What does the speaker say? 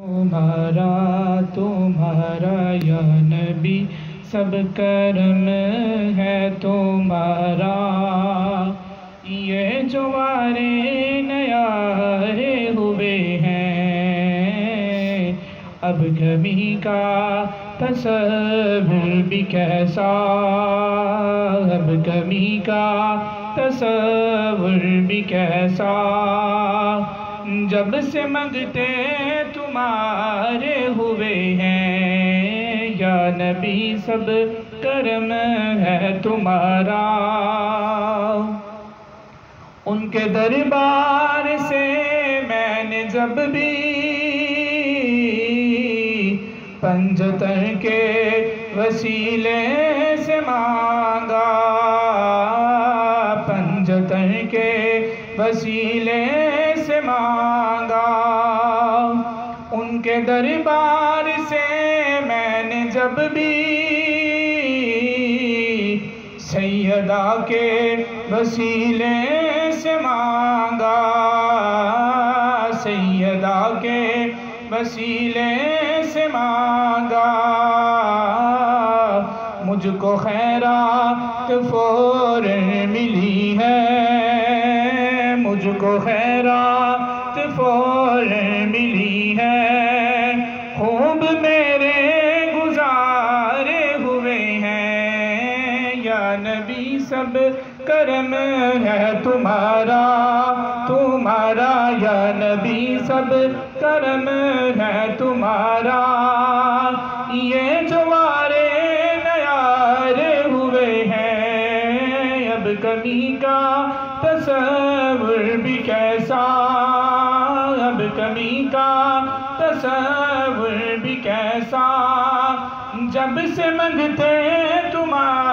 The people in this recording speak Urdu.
تمہارا یا نبی سب کرم ہے تمہارا، یہ جو وارے نیارے ہوئے ہیں، اب کمی کا تصور بھی کیسا، اب کمی کا تصور بھی کیسا، جب سے منگتے تمہارے ہوئے ہیں، یا نبی سب کرم ہے تمہارا۔ ان کے دربار سے میں نے جب بھی پنجتن کے وسیلے سے مانگا، پنجتن کے وسیلے سے مانگا، ان کے دربار سے میں نے جب بھی سیدہ کے وسیلے سے مانگا، سیدہ کے وسیلے سے مانگا، مجھ کو خیرات فوراً ملی ہے، مجھ کو خیرات فوراً ملی ہے، خوب میرے گزارے ہوئے ہیں، یا نبی سب کرم ہے تمہارا، تمہارا یا نبی سب کرم ہے تمہارا، یہ جو وارے نیارے ہوئے ہیں، اب کمی کا تصور بھی کیسا، اب کمی کا تصور بھی کیسا، جب سے منگتے تمہارے